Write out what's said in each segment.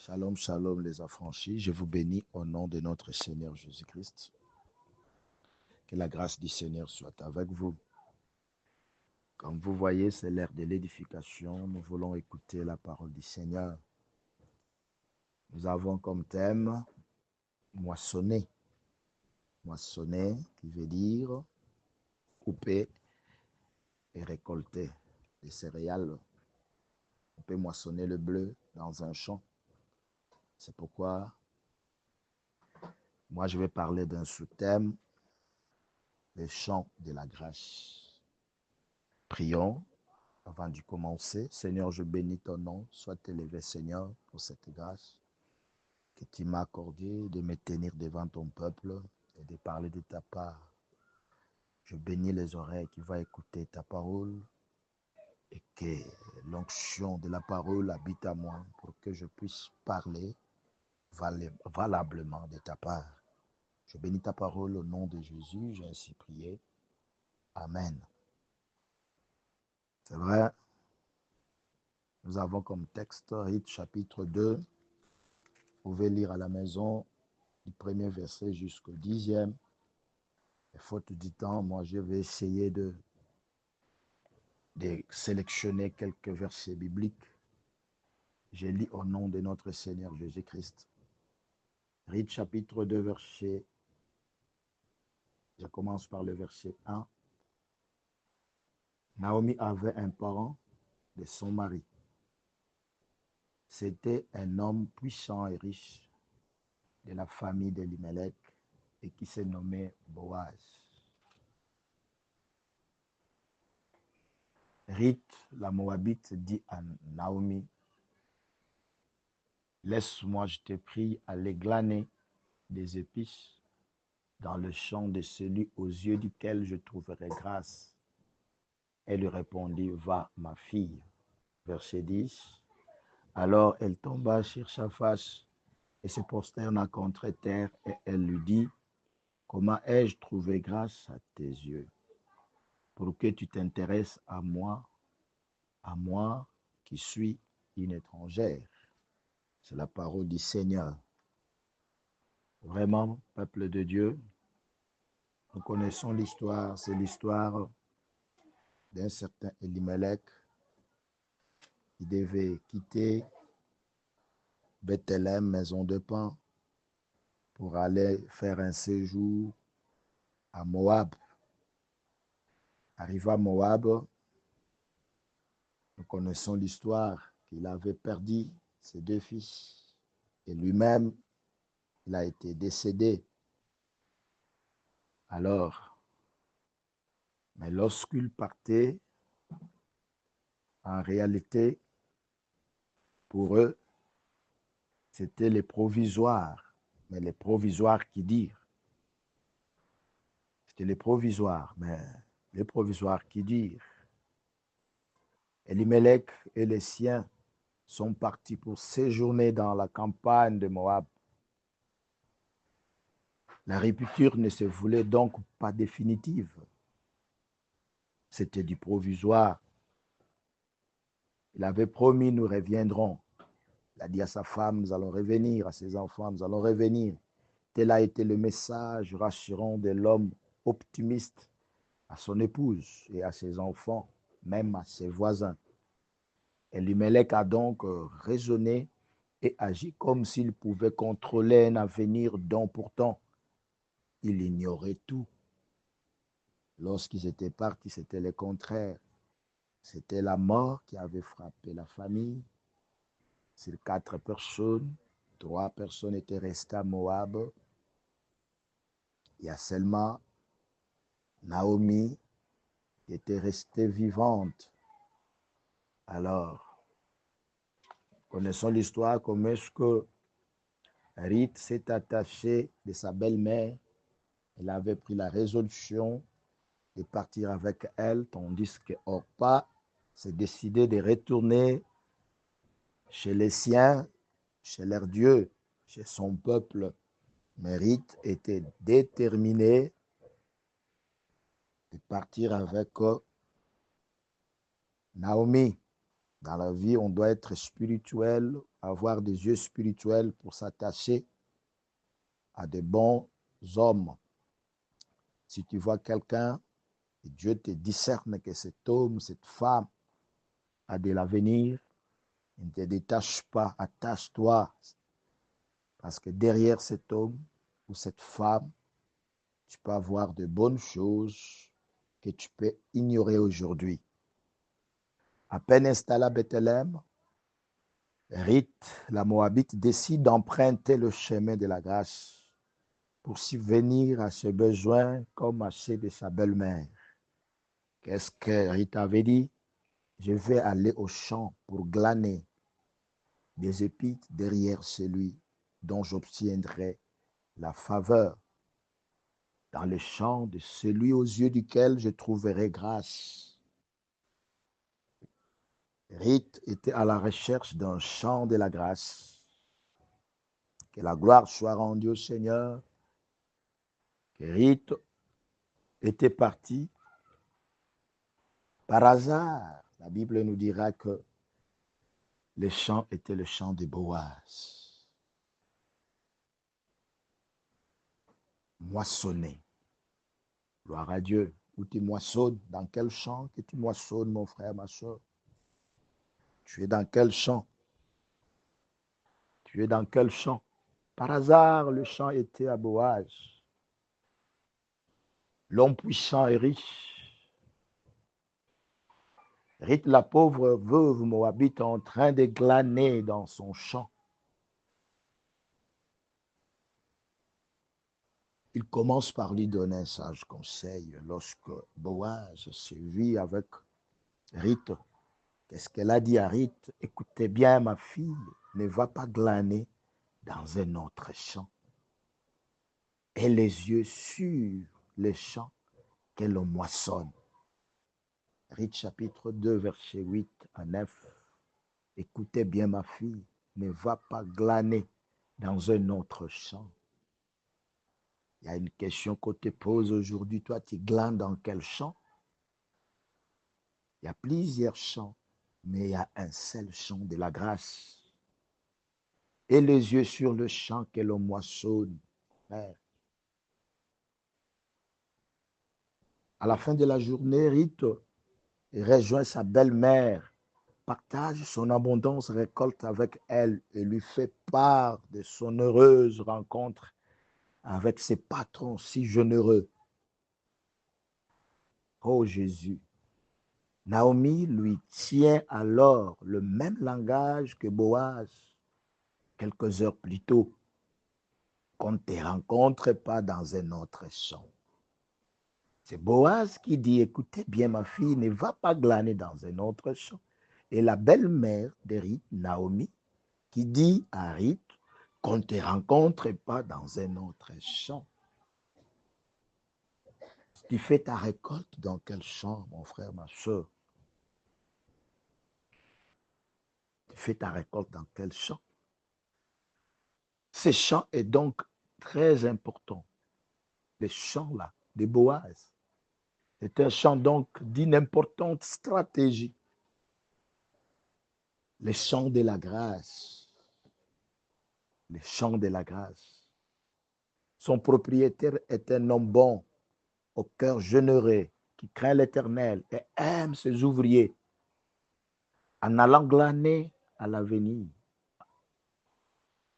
Shalom, shalom les affranchis. Je vous bénis au nom de notre Seigneur Jésus-Christ. Que la grâce du Seigneur soit avec vous. Comme vous voyez, c'est l'heure de l'édification. Nous voulons écouter la parole du Seigneur. Nous avons comme thème moissonner. Moissonner qui veut dire couper et récolter les céréales. On peut moissonner le bleu dans un champ. C'est pourquoi moi je vais parler d'un sous-thème, les champs de la grâce. Prions avant de commencer. Seigneur, je bénis ton nom. Sois élevé, Seigneur, pour cette grâce que tu m'as accordée de me tenir devant ton peuple et de parler de ta part. Je bénis les oreilles qui vont écouter ta parole et que l'onction de la parole habite à moi pour que je puisse parler valablement de ta part. Je bénis ta parole au nom de Jésus. J'ai ainsi prié. Amen. C'est vrai. Nous avons comme texte Rite chapitre 2. Vous pouvez lire à la maison du premier verset jusqu'au 10e. Et faute du temps, moi je vais essayer de sélectionner quelques versets bibliques. Je lis au nom de notre Seigneur Jésus-Christ. Rite chapitre 2, verset. Je commence par le verset 1. Naomi avait un parent de son mari. C'était un homme puissant et riche de la famille d'Elimelech et qui se nommait Boaz. Rite, la Moabite, dit à Naomi, « Laisse-moi, je te prie, aller glaner des épices dans le champ de celui aux yeux duquel je trouverai grâce. » Elle lui répondit, « Va, ma fille. » Verset 10. Alors elle tomba sur sa face et se prosterna contre terre, et elle lui dit, « Comment ai-je trouvé grâce à tes yeux, pour que tu t'intéresses à moi qui suis une étrangère? » C'est la parole du Seigneur. Vraiment, peuple de Dieu, nous connaissons l'histoire. C'est l'histoire d'un certain Elimelech qui devait quitter Bethléem, maison de pain, pour aller faire un séjour à Moab. Arrivé à Moab, nous connaissons l'histoire qu'il avait perdu ses deux fils et lui-même, il a été décédé. Alors, mais lorsqu'il partait, en réalité, pour eux, c'était les provisoires. Mais les provisoires qui dirent. C'était les provisoires, mais les provisoires qui dirent. Elimelech et les siens sont partis pour séjourner dans la campagne de Moab. La rupture ne se voulait donc pas définitive. C'était du provisoire. Il avait promis, nous reviendrons. Il a dit à sa femme, nous allons revenir, à ses enfants, nous allons revenir. Tel a été le message rassurant de l'homme optimiste à son épouse et à ses enfants, même à ses voisins. Elimelech a donc raisonné et agi comme s'il pouvait contrôler un avenir dont pourtant il ignorait tout. Lorsqu'ils étaient partis, c'était le contraire. C'était la mort qui avait frappé la famille. Sur 4 personnes, 3 personnes étaient restées à Moab. Il y a seulement Naomi qui était restée vivante. Alors, connaissons l'histoire, comment est-ce que Ruth s'est attachée de sa belle-mère. Elle avait pris la résolution de partir avec elle, tandis que Orpa s'est décidé de retourner chez les siens, chez leur Dieu, chez son peuple. Mais Ruth était déterminée de partir avec Naomi. Dans la vie, on doit être spirituel, avoir des yeux spirituels pour s'attacher à de bons hommes. Si tu vois quelqu'un et Dieu te discerne que cet homme, cette femme a de l'avenir, ne te détache pas, attache-toi. Parce que derrière cet homme ou cette femme, tu peux avoir de bonnes choses que tu peux ignorer aujourd'hui. À peine installé à Bethléem, Ruth, la Moabite, décide d'emprunter le chemin de la grâce pour subvenir à ses besoins comme à ceux de sa belle-mère. Qu'est-ce que Ruth avait dit? Je vais aller au champ pour glaner des épis derrière celui dont j'obtiendrai la faveur, dans le champ de celui aux yeux duquel je trouverai grâce. Ruth était à la recherche d'un champ de la grâce. Que la gloire soit rendue au Seigneur. Que Ruth était partie par hasard. La Bible nous dira que le champ était le champ de Boaz. Moissonner. Gloire à Dieu. Où tu moissonnes? Dans quel champ que tu moissonnes, mon frère, ma soeur? Tu es dans quel champ? Tu es dans quel champ? Par hasard, le champ était à Boaz. L'homme puissant et riche. Ruth, la pauvre veuve moabite, en train de glaner dans son champ. Il commence par lui donner un sage conseil. Lorsque Boaz se vit avec Ruth, qu'est-ce qu'elle a dit à Ruth? Écoutez bien, ma fille, ne va pas glaner dans un autre champ. Et les yeux sur les champs qu'elle moissonne. Ruth chapitre 2, verset 8 à 9. Écoutez bien, ma fille, ne va pas glaner dans un autre champ. Il y a une question qu'on te pose aujourd'hui. Toi, tu glanes dans quel champ? Il y a plusieurs champs, mais il y a un seul champ de la grâce. Et les yeux sur le champ que l'on moissonne. Frère. À la fin de la journée, Ruth rejoint sa belle-mère, partage son abondance récolte avec elle et lui fait part de son heureuse rencontre avec ses patrons si généreux. Oh Jésus! Naomi lui tient alors le même langage que Boaz, quelques heures plus tôt, qu'on ne te rencontre pas dans un autre champ. C'est Boaz qui dit, écoutez bien ma fille, ne va pas glaner dans un autre champ. Et la belle-mère de Ruth, Naomi, qui dit à Ruth, qu'on ne te rencontre pas dans un autre champ. Tu fais ta récolte dans quel champ, mon frère, ma soeur? Tu fais ta récolte dans quel champ? Ce champ est donc très important. Le champ là, de Boaz, est un champ donc d'une importante stratégie. Le champ de la grâce. Le champ de la grâce. Son propriétaire est un homme bon, au cœur généreux, qui craint l'Éternel et aime ses ouvriers. En allant glaner à l'avenir,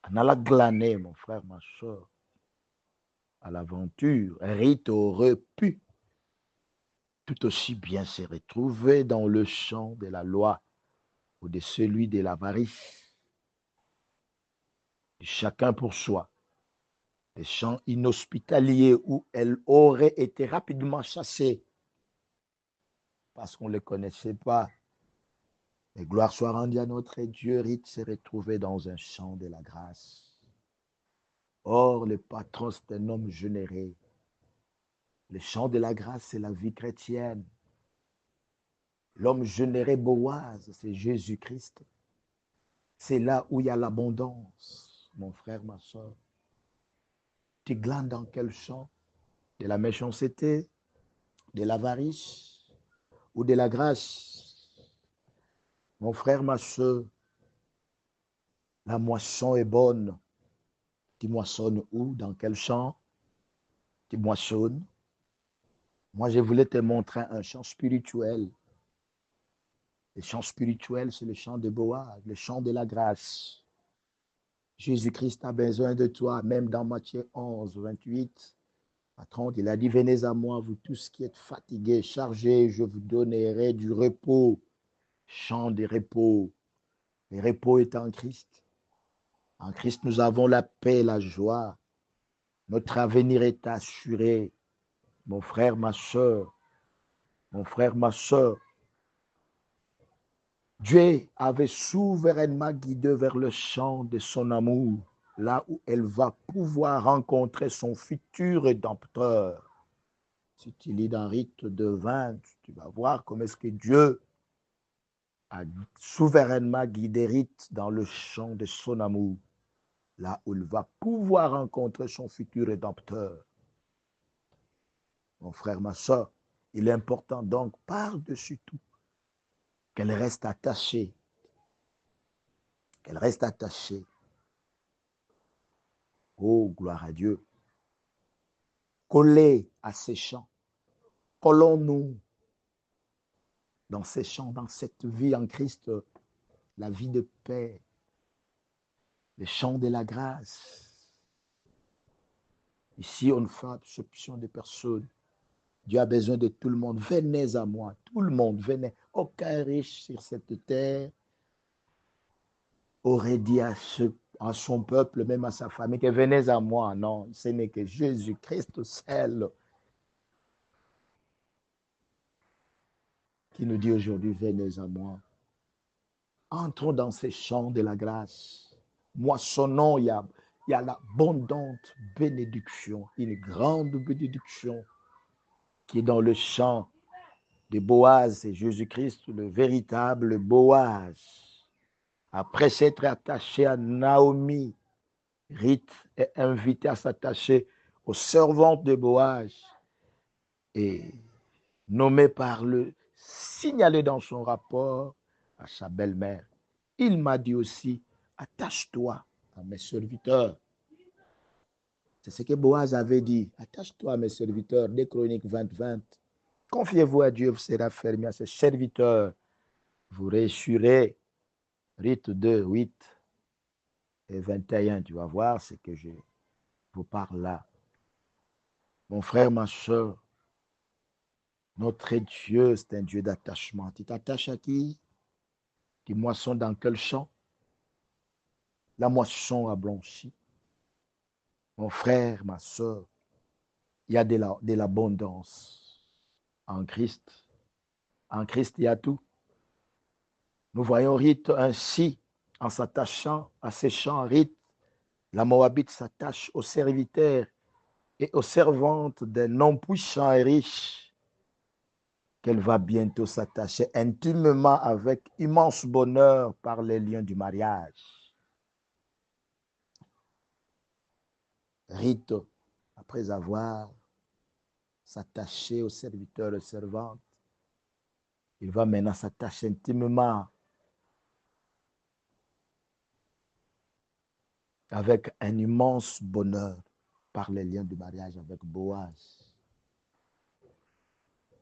en allant glaner, mon frère, ma soeur, à l'aventure, Ruth aurait pu tout aussi bien se retrouver dans le champ de la loi ou de celui de l'avarice. Chacun pour soi. Des champs inhospitaliers où elle aurait été rapidement chassée parce qu'on ne les connaissait pas. Et gloire soit rendue à notre Dieu, Ruth s'est retrouvée dans un champ de la grâce. Or, le patron, c'est un homme généreux. Le champ de la grâce, c'est la vie chrétienne. L'homme généreux Boaz, c'est Jésus-Christ. C'est là où il y a l'abondance, mon frère, ma soeur. Tu glanes dans quel champ? De la méchanceté, de l'avarice ou de la grâce? Mon frère, ma soeur, la moisson est bonne. Tu moissonnes où? Dans quel champ? Tu moissonnes. Moi, je voulais te montrer un champ spirituel. Le champ spirituel, c'est le champ de Boaz, le champ de la grâce. Jésus-Christ a besoin de toi, même dans Matthieu 11, 28. À 30, il a dit, venez à moi, vous tous qui êtes fatigués, chargés, je vous donnerai du repos. Champ de repos. Le repos est en Christ. En Christ, nous avons la paix, la joie. Notre avenir est assuré. Mon frère, ma soeur, mon frère, ma soeur, Dieu avait souverainement guidé vers le champ de son amour, là où elle va pouvoir rencontrer son futur rédempteur. Si tu lis dans Rite de 20, tu vas voir comment est-ce que Dieu a souverainement guidé Rite dans le champ de son amour, là où il va pouvoir rencontrer son futur rédempteur. Mon frère, ma soeur, il est important donc, par-dessus tout, qu'elle reste attachée. Qu'elle reste attachée. Oh, gloire à Dieu. Collée à ces champs. Collons-nous dans ces champs, dans cette vie en Christ, la vie de paix, les champs de la grâce. Ici, on ne fait exception de personne. Dieu a besoin de tout le monde. Venez à moi, tout le monde, venez. Aucun riche sur cette terre aurait dit à son peuple, même à sa famille, que venez à moi. Non, ce n'est que Jésus-Christ seul qui nous dit aujourd'hui, venez à moi. Entrons dans ces champs de la grâce. Moissonnons, il y a l'abondante bénédiction, une grande bénédiction qui est dans le champ de Boaz. C'est Jésus-Christ, le véritable Boaz. Après s'être attaché à Naomi, Ruth est invitée à s'attacher aux servantes de Boaz et nommée par le signalé dans son rapport à sa belle-mère. Il m'a dit aussi, attache-toi à mes serviteurs. C'est ce que Boaz avait dit. Attache-toi à mes serviteurs, des Chroniques 20, 20. Confiez-vous à Dieu, vous serez fermé à ses serviteurs. Vous réussirez. Rite 2, 8 et 21. Tu vas voir ce que je vous parle là. Mon frère, ma soeur, notre Dieu, c'est un Dieu d'attachement. Tu t'attaches à qui? Tu moissonnes dans quel champ? La moisson a blanchi. Mon frère, ma soeur, il y a de l'abondance en Christ. En Christ, il y a tout. Nous voyons Rite ainsi, en s'attachant à ces champs Rite, la Moabite s'attache aux serviteurs et aux servantes d'un homme puissant et riche, qu'elle va bientôt s'attacher intimement avec immense bonheur par les liens du mariage. Rite, après avoir s'attaché aux serviteurs et servantes, il va maintenant s'attacher intimement avec un immense bonheur par les liens du mariage avec Boaz.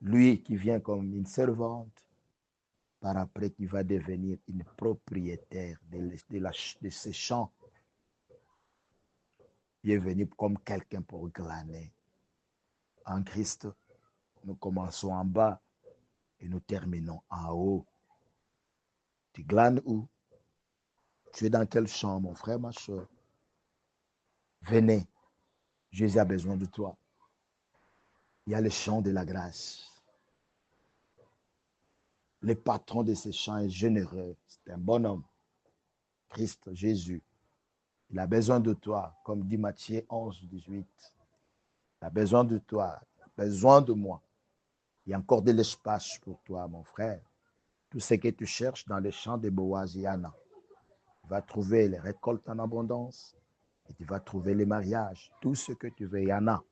Lui qui vient comme une servante, par après qui va devenir une propriétaire de ces champs. Il est venu comme quelqu'un pour glaner. En Christ, nous commençons en bas et nous terminons en haut. Tu glanes où? Tu es dans quel champ, mon frère, ma soeur? Venez, Jésus a besoin de toi. Il y a le champ de la grâce. Le patron de ces champs est généreux. C'est un bon homme. Christ, Jésus. Il a besoin de toi, comme dit Matthieu 11, 18. Il a besoin de toi, il a besoin de moi. Il y a encore de l'espace pour toi, mon frère. Tout ce que tu cherches dans les champs de Boaz et Anna. Tu vas trouver les récoltes en abondance et tu vas trouver les mariages. Tout ce que tu veux, il y en a.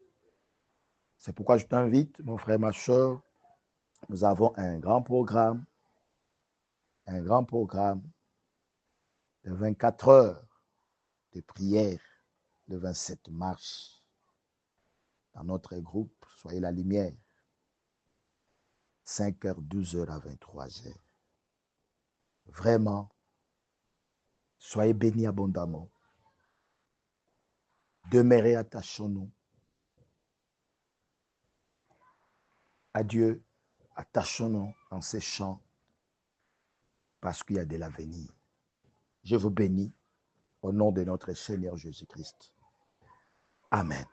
C'est pourquoi je t'invite, mon frère, ma soeur. Nous avons un grand programme un grand programme de 24 heures de prière le 27 mars. Dans notre groupe, soyez la lumière. 5h, 12h à 23h. Vraiment, soyez bénis abondamment. Demeurez, attachons-nous à Dieu, attachons-nous en ces chants parce qu'il y a de l'avenir. Je vous bénis au nom de notre Seigneur Jésus-Christ. Amen.